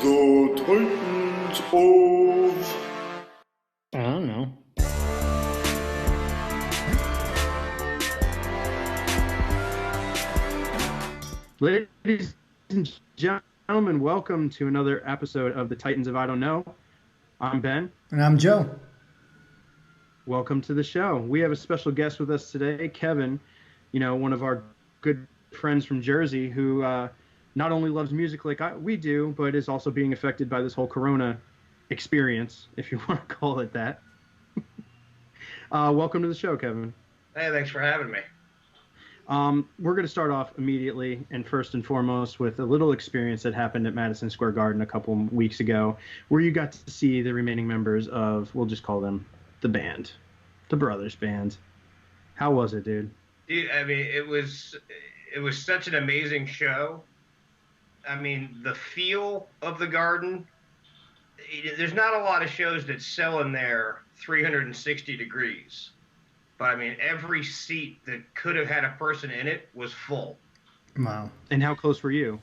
The Titans of... I don't know. Ladies and gentlemen, welcome to another episode of the Titans of I Don't Know. I'm Ben. And I'm Joe. Welcome to the show. We have a special guest with us today, Kevin, one of our good friends from Jersey who not only loves music like we do, but is also being affected by this whole Corona experience, if you want to call it that. Welcome to the show, Kevin. Hey, thanks for having me. We're going to start off immediately and first and foremost with a little experience that happened at Madison Square Garden a couple weeks ago, where you got to see the remaining members of, we'll just call them the band, the Brothers Band. How was it, dude? Dude, I mean, it was such an amazing show. I mean, the feel of the Garden. There's not a lot of shows that sell in there 360 degrees. But, I mean, every seat that could have had a person in it was full. Wow. And how close were you?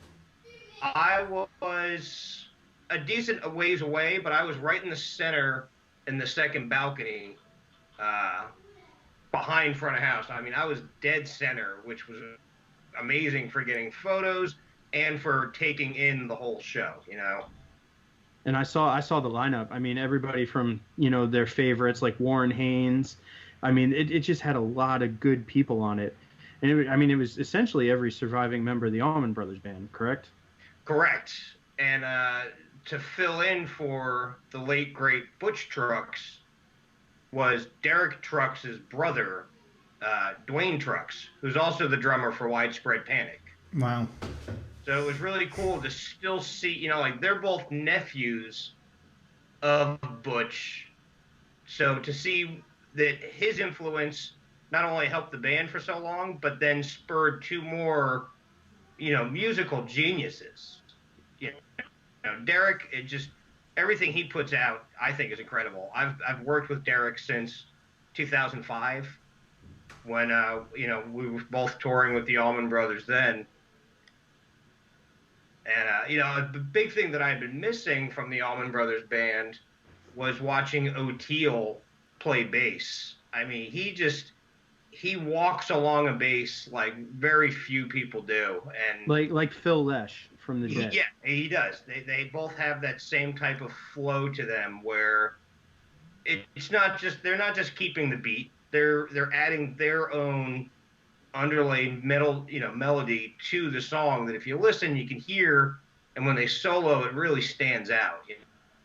I was a decent ways away, but I was right in the center in the second balcony behind front of house. I mean, I was dead center, which was amazing for getting photos and for taking in the whole show, And I saw the lineup. I mean, everybody from, their favorites like Warren Haynes. I mean, it just had a lot of good people on it. And it was essentially every surviving member of the Allman Brothers Band, correct? Correct. And to fill in for the late, great Butch Trucks was Derek Trucks' brother, Dwayne Trucks, who's also the drummer for Widespread Panic. Wow. So it was really cool to still see, they're both nephews of Butch. So to see that his influence not only helped the band for so long, but then spurred two more, musical geniuses. Derek, everything he puts out, I think, is incredible. I've worked with Derek since 2005, when we were both touring with the Allman Brothers then. And the big thing that I had been missing from the Allman Brothers Band was watching Oteil play bass. I mean, he walks along a bass like very few people do, and like Phil Lesh from the Dead. Yeah, he does. They both have that same type of flow to them, where it's not just, they're not just keeping the beat. They're adding their own underlaid melody to the song that if you listen, you can hear, and when they solo, it really stands out.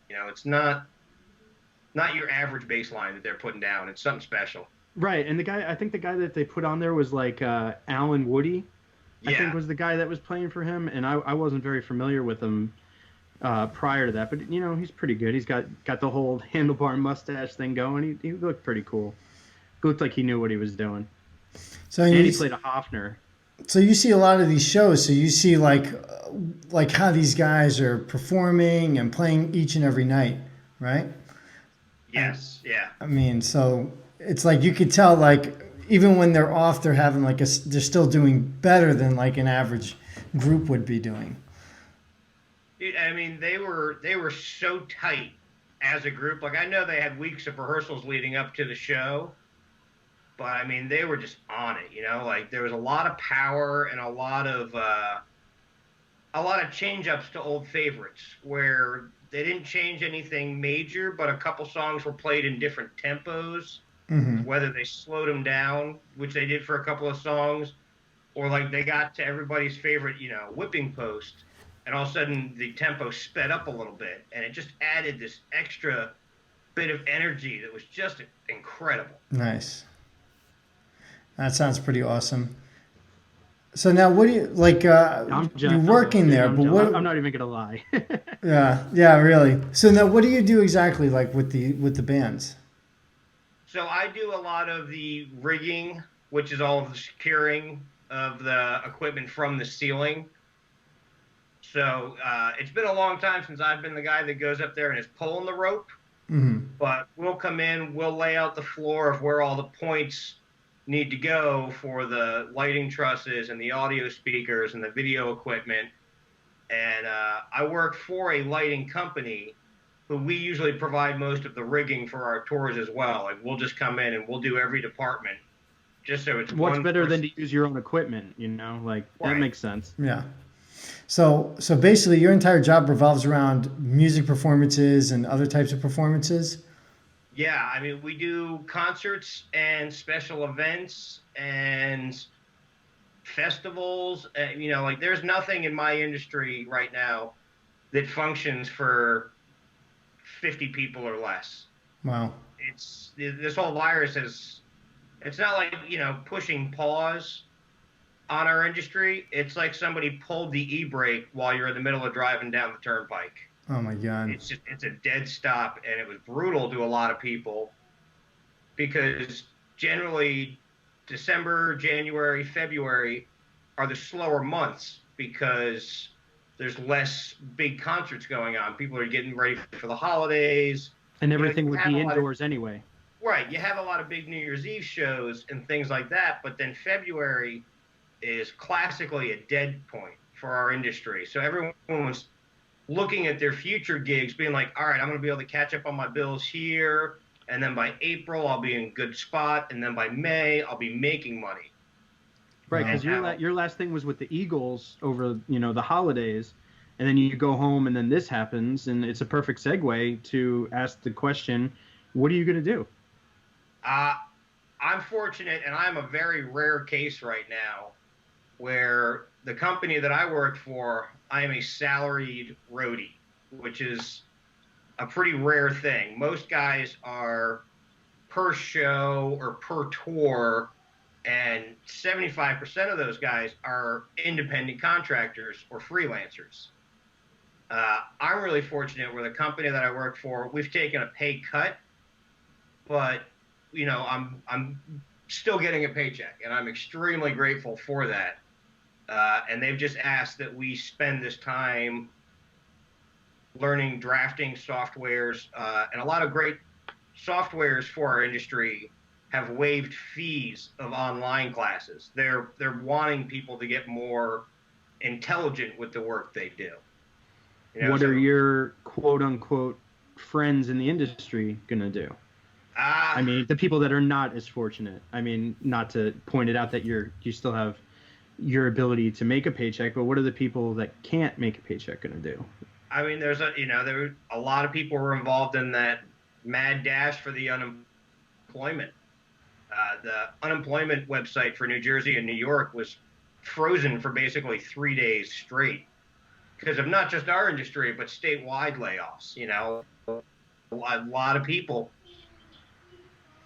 It's not your average bass line that they're putting down. It's something special. Right, and I think the guy that they put on there was like Alan Woody, Yeah. I think was the guy that was playing for him, and I wasn't very familiar with him prior to that, but he's pretty good. He's got the whole handlebar mustache thing going. He looked pretty cool. Looked like he knew what he was doing. So And he played a Hofner. So you see a lot of these shows. So you see like how these guys are performing and playing each and every night, right? Yes, yeah. I mean, so it's like you could tell, like even when they're off, they're having they're still doing better than like an average group would be doing. Dude, I mean, they were so tight as a group. Like, I know they had weeks of rehearsals leading up to the show, but I mean, they were just on it. Like there was a lot of power and a lot of change-ups to old favorites, where they didn't change anything major, but a couple songs were played in different tempos. Mm-hmm. Whether they slowed them down, which they did for a couple of songs, or like they got to everybody's favorite, whipping post, and all of a sudden the tempo sped up a little bit, and it just added this extra bit of energy that was just incredible. Nice. That sounds pretty awesome. So now, what do you like? You're working there, but what? I'm not even gonna lie. Yeah, really. So now, what do you do exactly, like with the bands? So I do a lot of the rigging, which is all of the securing of the equipment from the ceiling. So it's been a long time since I've been the guy that goes up there and is pulling the rope. Mm-hmm. But we'll come in, we'll lay out the floor of where all the points need to go for the lighting trusses and the audio speakers and the video equipment. and I work for a lighting company who we usually provide most of the rigging for our tours as well. Like we'll just come in and we'll do every department, just so it's What's one better person. than to use your own equipment? You know, like that Right. makes sense. Yeah. So basically, your entire job revolves around music performances and other types of performances. Yeah, I mean, we do concerts and special events and festivals. And, you know, like there's nothing in my industry right now that functions for 50 people or less. Wow. This whole virus is, it's not like, you know, pushing pause on our industry. It's like somebody pulled the e-brake while you're in the middle of driving down the turnpike. Oh my God. It's a dead stop, and it was brutal to a lot of people because generally December, January, February are the slower months because there's less big concerts going on. People are getting ready for the holidays. And You know, everything you would have be a lot of- indoors anyway. Right, you have a lot of big New Year's Eve shows and things like that, but then February is classically a dead point for our industry. So everyone's looking at their future gigs, being like, all right, I'm going to be able to catch up on my bills here. And then by April, I'll be in good spot. And then by May, I'll be making money. Right, because your last thing was with the Eagles over, you know, the holidays, and then you go home and then this happens, and it's a perfect segue to ask the question, what are you going to do? I'm fortunate, and I'm a very rare case right now where the company that I work for, I am a salaried roadie, which is a pretty rare thing. Most guys are per show or per tour, and 75% of those guys are independent contractors or freelancers. I'm really fortunate where the company that I work for, we've taken a pay cut, but you know, I'm still getting a paycheck, and I'm extremely grateful for that. And they've just asked that we spend this time learning drafting softwares, and a lot of great softwares for our industry have waived fees of online classes. They're wanting people to get more intelligent with the work they do. You know, What are your quote unquote friends in the industry gonna do? I mean, the people that are not as fortunate. I mean, not to point it out that you still have your ability to make a paycheck, but what are the people that can't make a paycheck gonna do? I mean, there were a lot of people were involved in that mad dash for the unemployment. The unemployment website for New Jersey and New York was frozen for basically 3 days straight because of not just our industry, but statewide layoffs. You know, a lot of people.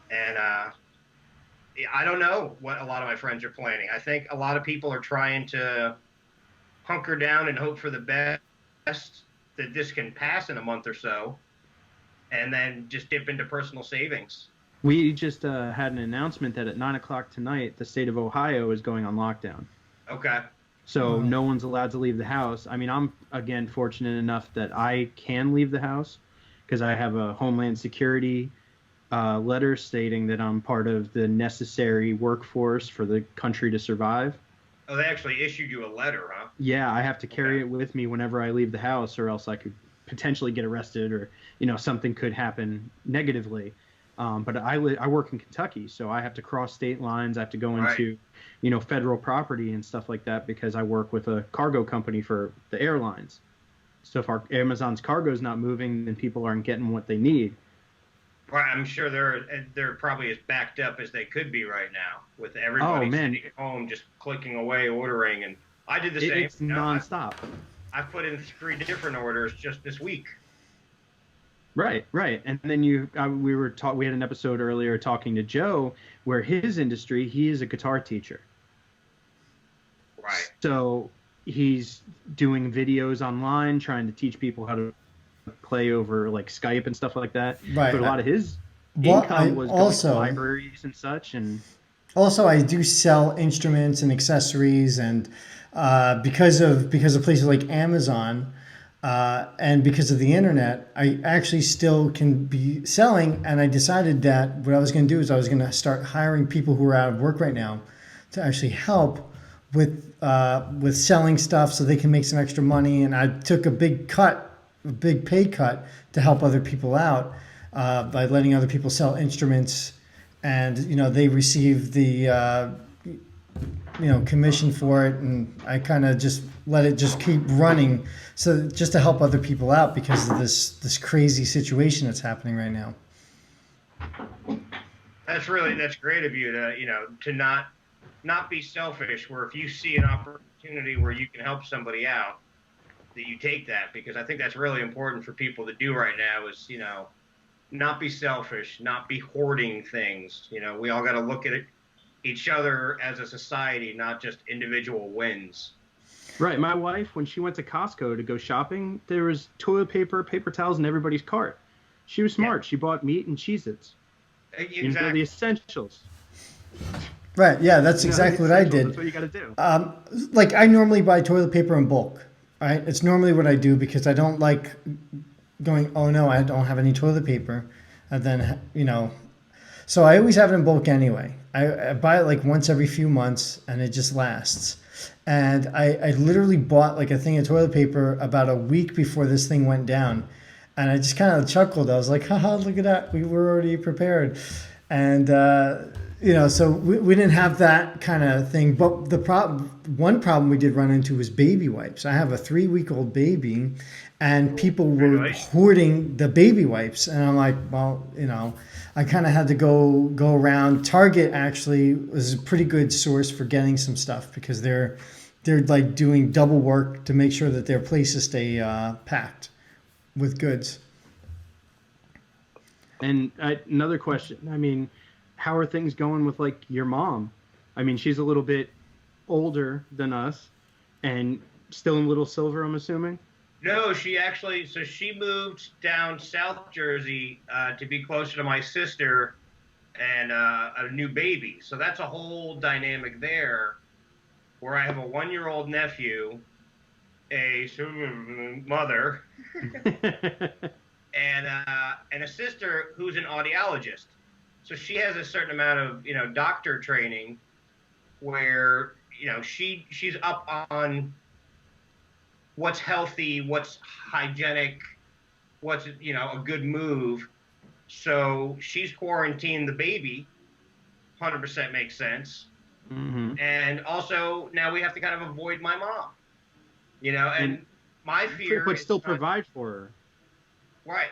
And I don't know what a lot of my friends are planning. I think a lot of people are trying to hunker down and hope for the best, that this can pass in a month or so, and then just dip into personal savings. We just had an announcement that at 9 o'clock tonight, the state of Ohio is going on lockdown. Okay. So no one's allowed to leave the house. I mean, I'm, again, fortunate enough that I can leave the house because I have a Homeland Security letter stating that I'm part of the necessary workforce for the country to survive. Oh, they actually issued you a letter, huh? Yeah, I have to carry it with me whenever I leave the house, or else I could potentially get arrested, or something could happen negatively. But I work in Kentucky, so I have to cross state lines. I have to go into federal property and stuff like that because I work with a cargo company for the airlines. So if Amazon's cargo is not moving, then people aren't getting what they need. Well, I'm sure they're probably as backed up as they could be right now with everybody sitting at home just clicking away, ordering. And I did the same. It's nonstop. I put in 3 different orders just this week. Right. And then we had an episode earlier talking to Joe where his industry, he is a guitar teacher. Right. So he's doing videos online, trying to teach people how to play over like Skype and stuff like that. Right. But a lot of his income was going to libraries and such. And also, I do sell instruments and accessories, and because of places like Amazon. And because of the internet, I actually still can be selling. And I decided that what I was going to do is I was going to start hiring people who are out of work right now to actually help with selling stuff so they can make some extra money. And I took a big pay cut to help other people out by letting other people sell instruments, and they receive the commission for it, and I kind of just let it just keep running, so just to help other people out because of this crazy situation that's happening right now. That's great of you to not be selfish, where if you see an opportunity where you can help somebody out, that you take that, because I think that's really important for people to do right now is, not be selfish, not be hoarding things. We all got to look at each other as a society, not just individual wins. Right. My wife, when she went to Costco to go shopping, there was toilet paper, paper towels in everybody's cart. She was smart. Yeah. She bought meat and Cheez-Its. Exactly. The essentials. Right. Yeah, that's exactly what I did. That's what you got to do. Like I normally buy toilet paper in bulk. Right. It's normally what I do because I don't like going, oh no, I don't have any toilet paper. And then, so I always have it in bulk anyway. I buy it like once every few months and it just lasts. And I literally bought like a thing of toilet paper about a week before this thing went down. And I just kind of chuckled. I was like, haha, look at that. We were already prepared. And, so we didn't have that kind of thing. But one problem we did run into was baby wipes. I have a 3-week-old baby, and people were hoarding the baby wipes. And I'm like, well, I kind of had to go around. Target actually was a pretty good source for getting some stuff because they're like doing double work to make sure that their places stay packed with goods. And another question. I mean, how are things going with like your mom? I mean, she's a little bit older than us and still in Little Silver, I'm assuming. No, she moved down South Jersey to be closer to my sister and a new baby. So that's a whole dynamic there, where I have a 1-year-old nephew, a mother, and a sister who's an audiologist. So she has a certain amount of doctor training, where she's up on what's healthy, what's hygienic, what's a good move. So she's quarantined the baby. 100% makes sense. Mm-hmm. And also now we have to kind of avoid my mom. And my fear. But still provide for her. Right.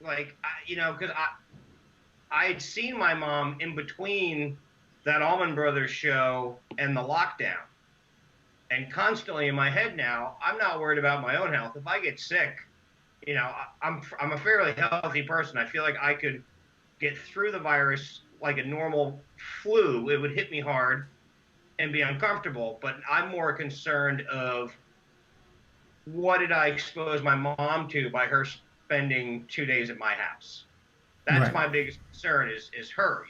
Like because I had seen my mom in between that Allman Brothers show and the lockdown. And constantly in my head now, I'm not worried about my own health. If I get sick, I'm a fairly healthy person. I feel like I could get through the virus like a normal flu. It would hit me hard and be uncomfortable. But I'm more concerned of what did I expose my mom to by her spending 2 days at my house. That's right. My biggest concern is her,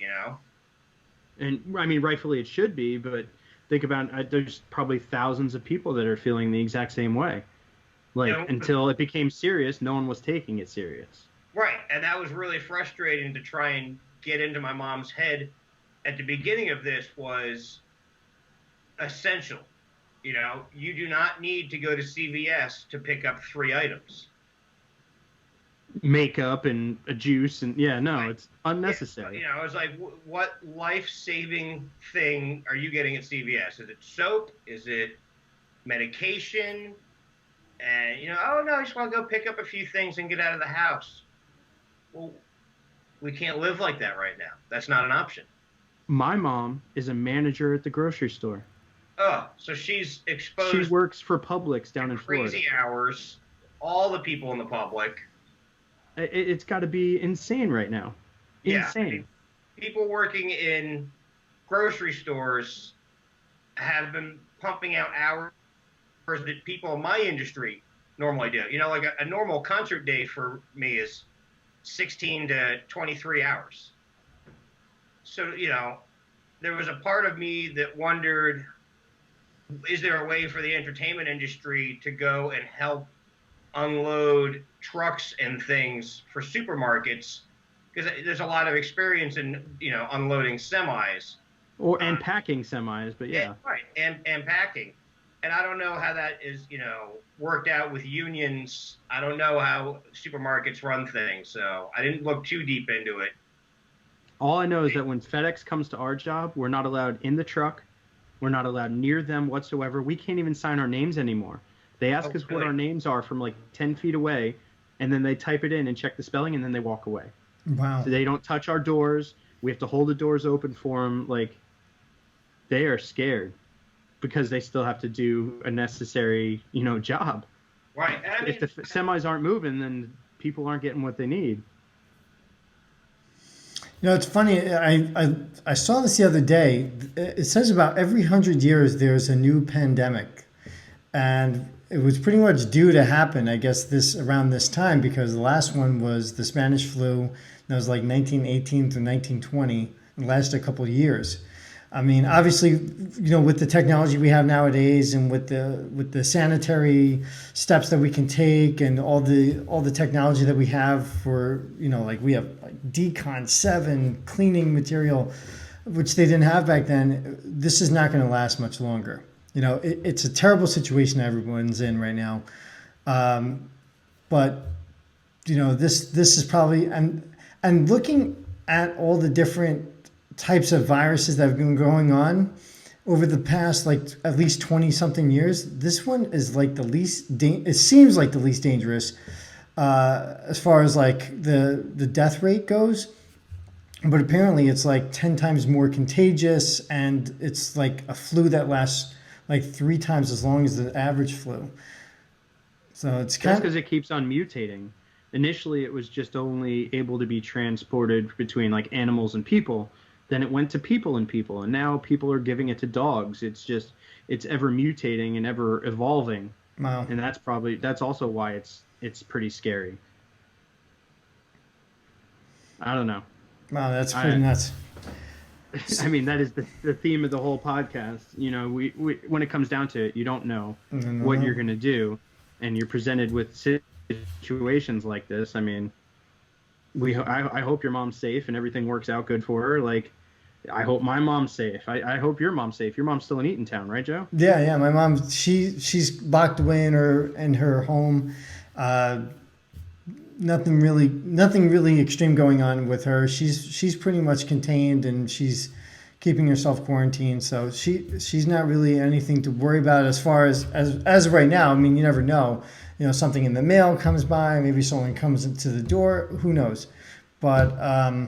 And I mean, rightfully it should be, but think about there's probably thousands of people that are feeling the exact same way. Like until it became serious, no one was taking it serious. Right, and that was really frustrating to try and get into my mom's head at the beginning of this was essential. You do not need to go to CVS to pick up 3 items. Makeup and a juice and it's unnecessary. It's like, what life-saving thing are you getting at CVS? Is it soap? Is it medication? And oh no, I just want to go pick up a few things and get out of the house. Well, we can't live like that right now. That's not an option. My mom is a manager at the grocery store. Oh, so she's exposed. She works for Publix down in Florida. Crazy hours. All the people in the public. It's got to be insane right now. Insane. Yeah, people working in grocery stores have been pumping out hours that people in my industry normally do. Like a normal concert day for me is 16 to 23 hours. So, there was a part of me that wondered, is there a way for the entertainment industry to go and help unload trucks and things for supermarkets? Because there's a lot of experience in unloading semis. and packing semis, but yeah. Right, and packing. And I don't know how that is, worked out with unions. I don't know how supermarkets run things, so I didn't look too deep into it. All I know is that when FedEx comes to our job, we're not allowed in the truck. We're not allowed near them whatsoever. We can't even sign our names anymore. They ask us what our names are from like 10 feet away, and then they type it in and check the spelling, and then they walk away. Wow. So they don't touch our doors. We have to hold the doors open for them. Like, they are scared because they still have to do a necessary, job. Right. I mean, If the semis aren't moving, then people aren't getting what they need. It's funny. I saw this the other day. It says about every 100 years there's a new pandemic, and it was pretty much due to happen, I guess, around this time, because the last one was the Spanish flu. That was like 1918 through 1920. It lasted a couple of years. I mean, obviously, with the technology we have nowadays, and with the sanitary steps that we can take, and all the technology that we have for, like we have like Decon 7 cleaning material, which they didn't have back then. This is not going to last much longer. It's a terrible situation everyone's in right now. But this is probably, and looking at all the different types of viruses that have been going on over the past, like, at least 20 something years, this one is like the least, it seems like the least dangerous as far as like the death rate goes. But apparently it's like 10 times more contagious, and it's like a flu that lasts like 3 times as long as the average flu. So it's That's because it keeps on mutating. Initially, it was just only able to be transported between like animals and people. Then it went to people and people, and now people are giving it to dogs. It's ever mutating and ever evolving. Wow. And that's also why it's pretty scary. I don't know. Wow, that's pretty nuts. I mean, that is the theme of the whole podcast. We when it comes down to it, you don't know what you're going to do, and you're presented with situations like this. I mean, I hope your mom's safe and everything works out good for her. Like, I hope my mom's safe. I hope your mom's safe. Your mom's still in Eatontown, right, Joe? Yeah. My mom, she's locked away in her home. Nothing really extreme going on with her. She's pretty much contained, and she's keeping herself quarantined. So she's not really anything to worry about as far as of right now. I mean, you never know. Something in the mail comes by, maybe someone comes into the door. Who knows? But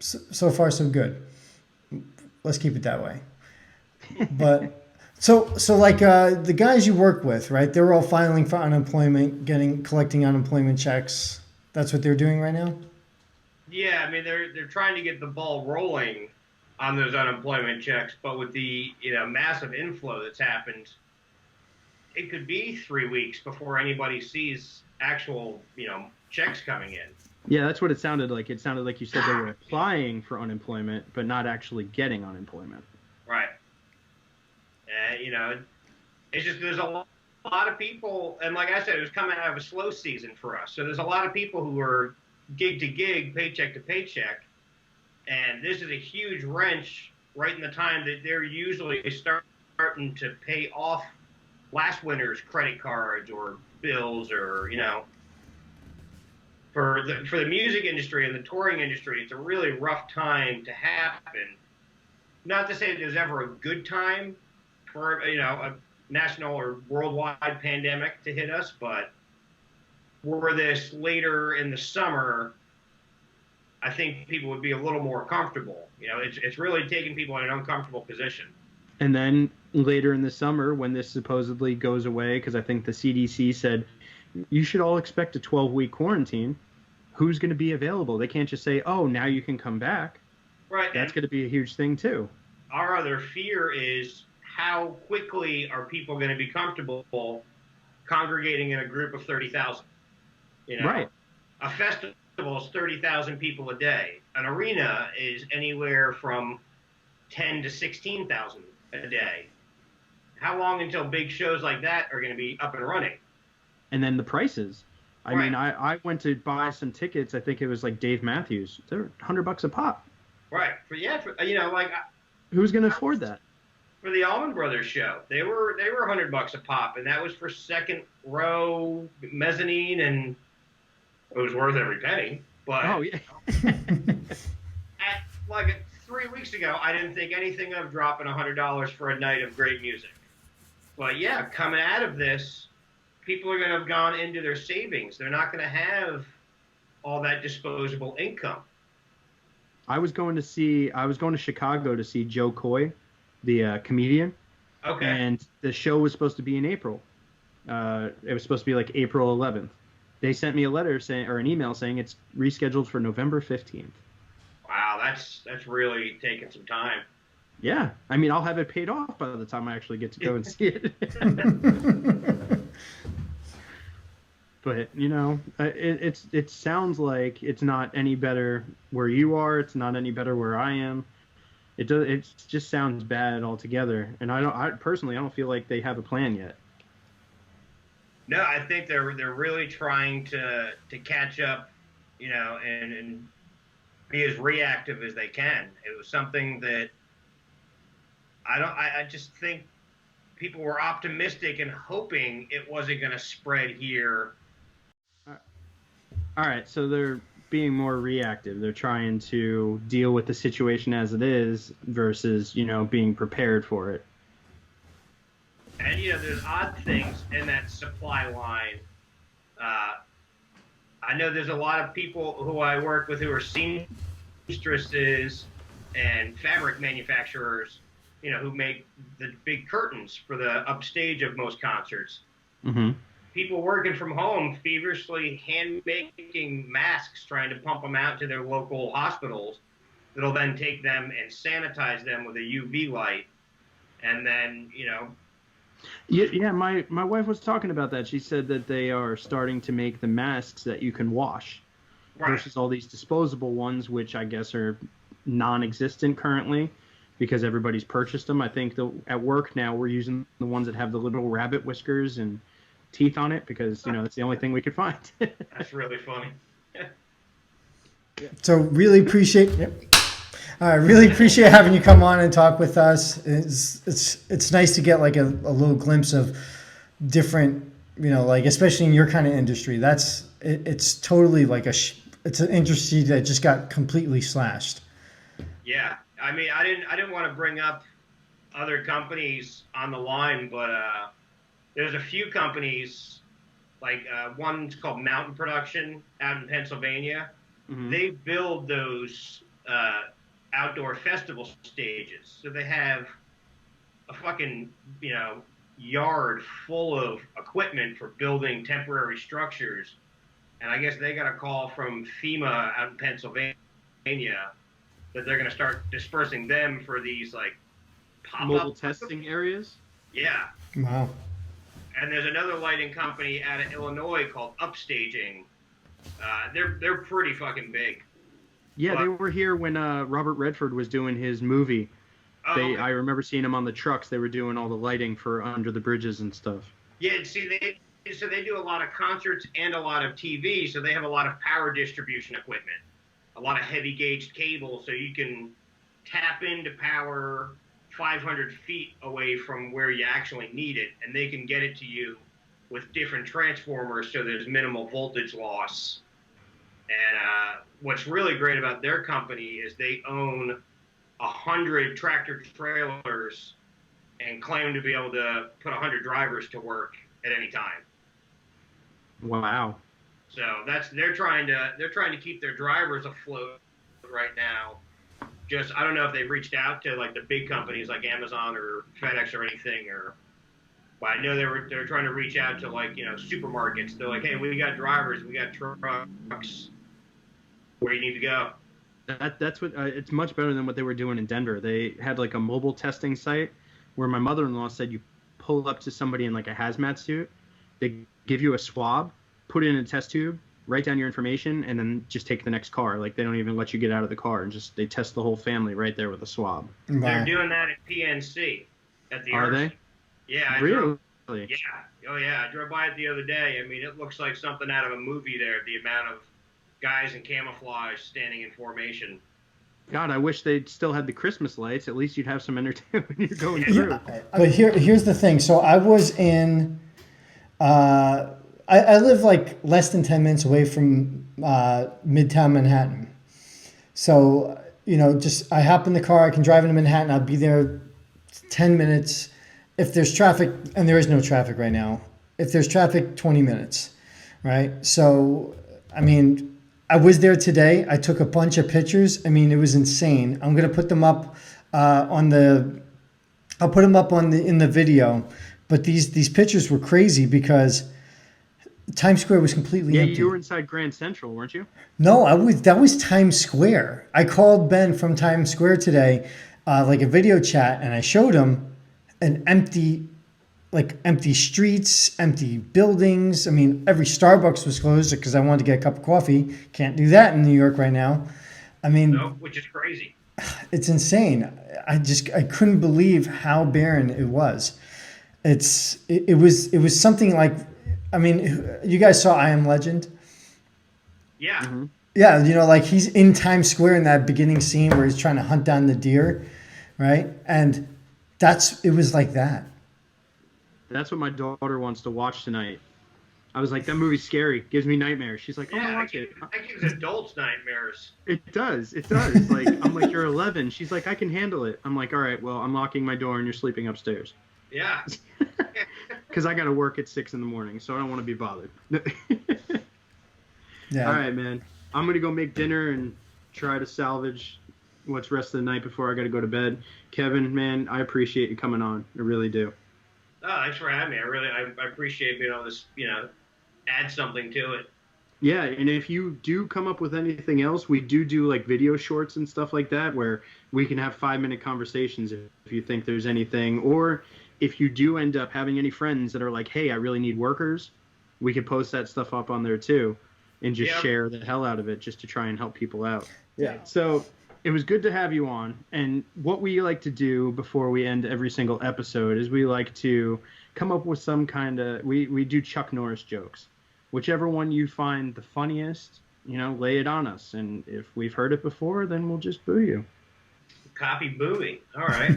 so far so good. Let's keep it that way. But so like the guys you work with, right? They're all filing for unemployment, collecting unemployment checks. That's what they're doing right now? Yeah, I mean, they're trying to get the ball rolling on those unemployment checks, but with the massive inflow that's happened, it could be 3 weeks before anybody sees actual checks coming in. Yeah, that's what it sounded like. It sounded like you said they were applying for unemployment, but not actually getting unemployment. Right. It's just there's a lot of people, and like I said, it was coming out of a slow season for us. So there's a lot of people who are gig to gig, paycheck to paycheck, and this is a huge wrench right in the time that they're usually starting to pay off last winter's credit cards or bills, or for the music industry and the touring industry, it's a really rough time to happen. Not to say that there's ever a good time for a national or worldwide pandemic to hit us, but were this later in the summer, I think people would be a little more comfortable. It's really taking people in an uncomfortable position. And then later in the summer, when this supposedly goes away, because I think the CDC said you should all expect a 12-week quarantine, who's going to be available? They can't just say, oh, now you can come back. Right. That's going to be a huge thing, too. Our other fear is how quickly are people going to be comfortable congregating in a group of 30,000? Right. A festival is 30,000 people a day. An arena is anywhere from 10 to 16,000 a day. How long until big shows like that are going to be up and running? And then the prices. I Right. mean, I went to buy some tickets. I think it was like Dave Matthews. They're $100 a pop. Right. Who's going to afford that? For the Allman Brothers show. They were $100 a pop, and that was for second row mezzanine, and it was worth every penny. But Oh, yeah. at, like 3 weeks ago, I didn't think anything of dropping $100 for a night of great music. But yeah, coming out of this, people are going to have gone into their savings. They're not going to have all that disposable income. I was going to Chicago to see Joe Coy, the comedian. Okay. And the show was supposed to be in April. It was supposed to be like April 11th. They sent me a letter saying, or an email saying it's rescheduled for November 15th. Wow, that's really taking some time. Yeah, I mean, I'll have it paid off by the time I actually get to go and see it. But you know, it sounds like it's not any better where you are. It's not any better where I am. It just sounds bad altogether. And I personally don't feel like they have a plan yet. No, I think they're really trying to catch up, you know, and be as reactive as they can. It was something that I just think people were optimistic and hoping it wasn't going to spread here. All right, so they're being more reactive. They're trying to deal with the situation as it is versus, you know, being prepared for it. And, you know, there's odd things in that supply line. I know there's a lot of people who I work with who are seamstresses and fabric manufacturers, you know, who make the big curtains for the upstage of most concerts. Mm-hmm. People working from home feverishly hand-making masks, trying to pump them out to their local hospitals that'll then take them and sanitize them with a UV light. And then, you know... Yeah, my wife was talking about that. She said that they are starting to make the masks that you can wash versus all these disposable ones, which I guess are non-existent currently because everybody's purchased them. I think at work now we're using the ones that have the little rabbit whiskers and teeth on it because, you know, that's the only thing we could find. That's really funny. So really appreciate having you come on and talk with us. It's nice to get like a little glimpse of different, you know, like especially in your kind of industry. It's totally like it's an industry that just got completely slashed. Yeah, I mean, I didn't want to bring up other companies on the line, but there's a few companies, like one's called Mountain Production out in Pennsylvania. Mm-hmm. They build those outdoor festival stages. So they have a fucking, you know, yard full of equipment for building temporary structures. And I guess they got a call from FEMA out in Pennsylvania that they're going to start dispersing them for these, like, pop-up mobile testing areas? Yeah. Wow. And there's another lighting company out of Illinois called Upstaging. They're pretty fucking big. Yeah, they were here when Robert Redford was doing his movie. Okay. I remember seeing them on the trucks. They were doing all the lighting for under the bridges and stuff. Yeah, see, they do a lot of concerts and a lot of TV, so they have a lot of power distribution equipment, a lot of heavy gauge cable, so you can tap into power 500 feet away from where you actually need it, and they can get it to you with different transformers, so there's minimal voltage loss. And what's really great about their company is they own 100 tractor trailers and claim to be able to put 100 drivers to work at any time. Wow. So they're trying to keep their drivers afloat right now. Just, I don't know if they've reached out to like the big companies like Amazon or FedEx or anything, but I know they're trying to reach out to, like, you know, supermarkets. They're like, hey, we got drivers, we got trucks. Where you need to go. That's what it's much better than what they were doing in Denver. They had like a mobile testing site where my mother-in-law said you pull up to somebody in like a hazmat suit, they give you a swab, put it in a test tube, write down your information, and then just take the next car. Like, they don't even let you get out of the car, and just they test the whole family right there with a swab. Wow. They're doing that at PNC at the Are they? Yeah. Really? Yeah. Oh yeah. I drove by it the other day. I mean, it looks like something out of a movie there. The amount of guys in camouflage standing in formation. God, I wish they still had the Christmas lights. At least you'd have some entertainment when you're going through. But here's the thing. So I was in. I live like less than 10 minutes away from Midtown Manhattan. So just I hop in the car. I can drive into Manhattan. I'll be there 10 minutes. If there's traffic, and there is no traffic right now. If there's traffic, 20 minutes, right? So, I mean, I was there today. I took a bunch of pictures. I mean, it was insane. I'm gonna put them up I'll put them up in the video. But these pictures were crazy because Times Square was completely empty. Yeah, you were inside Grand Central, weren't you? No, that was Times Square. I called Ben from Times Square today, like a video chat, and I showed him an empty streets, empty buildings. I mean, every Starbucks was closed because I wanted to get a cup of coffee. Can't do that in New York right now. I mean, no, which is crazy. It's insane. I couldn't believe how barren it was. It was something like, I mean, you guys saw I Am Legend? Yeah. Mm-hmm. Yeah, like he's in Times Square in that beginning scene where he's trying to hunt down the deer, right? And it was like that. That's what my daughter wants to watch tonight. I was like, that movie's scary. Gives me nightmares. She's like, Yeah, watch it. That gives adults nightmares. It does. Like, I'm like, you're 11. She's like, I can handle it. I'm like, all right, well, I'm locking my door and you're sleeping upstairs. Yeah. Because I got to work at 6 a.m, so I don't want to be bothered. Yeah. All right, man. I'm going to go make dinner and try to salvage what's rest of the night before I got to go to bed. Kevin, man, I appreciate you coming on. I really do. Oh, thanks for having me. I appreciate being able to, add something to it. Yeah, and if you do come up with anything else, we do like video shorts and stuff like that where we can have 5-minute conversations if you think there's anything. Or if you do end up having any friends that are like, hey, I really need workers, we could post that stuff up on there too and just share the hell out of it just to try and help people out. Yeah. So it was good to have you on. And what we like to do before we end every single episode is we like to come up with some kind of, we do Chuck Norris jokes. Whichever one you find the funniest, lay it on us. And if we've heard it before, then we'll just boo you. Copy booing. All right.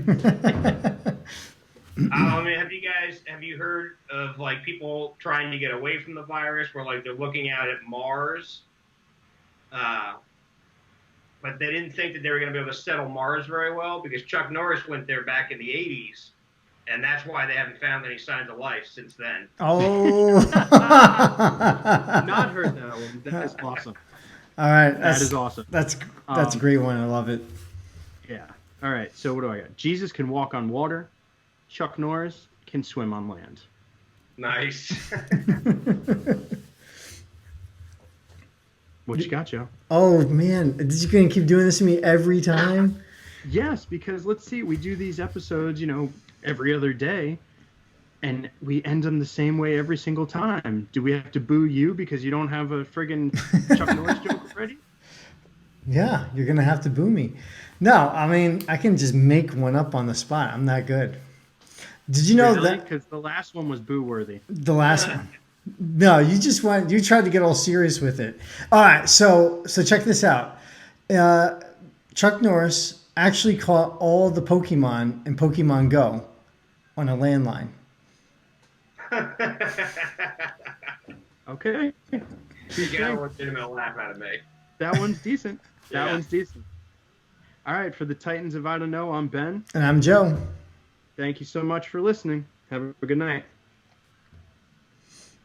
I mean, have you heard of like people trying to get away from the virus where like they're looking out at Mars? But they didn't think that they were going to be able to settle Mars very well because Chuck Norris went there back in the 80s. And that's why they haven't found any signs of life since then. Oh. Not heard that one. That is awesome. All right. That is awesome. That's a great one. I love it. Yeah. All right. So what do I got? Jesus can walk on water. Chuck Norris can swim on land. Nice. What you got, Joe? Oh, man. Is you going to keep doing this to me every time? Yes, because let's see. We do these episodes, every other day, and we end them the same way every single time. Do we have to boo you because you don't have a friggin' Chuck Norris joke already? Yeah, you're going to have to boo me. No, I mean, I can just make one up on the spot. I'm that good. Did you know that? Because the last one was boo-worthy. The last one. No, you tried to get all serious with it. All right, so check this out. Chuck Norris actually caught all the Pokemon in Pokemon Go on a landline. Okay. You got a legitimate laugh out of me. That one's decent. Yeah. One's decent. All right, for the Titans of I Don't Know, I'm Ben. And I'm Joe. Thank you so much for listening. Have a good night.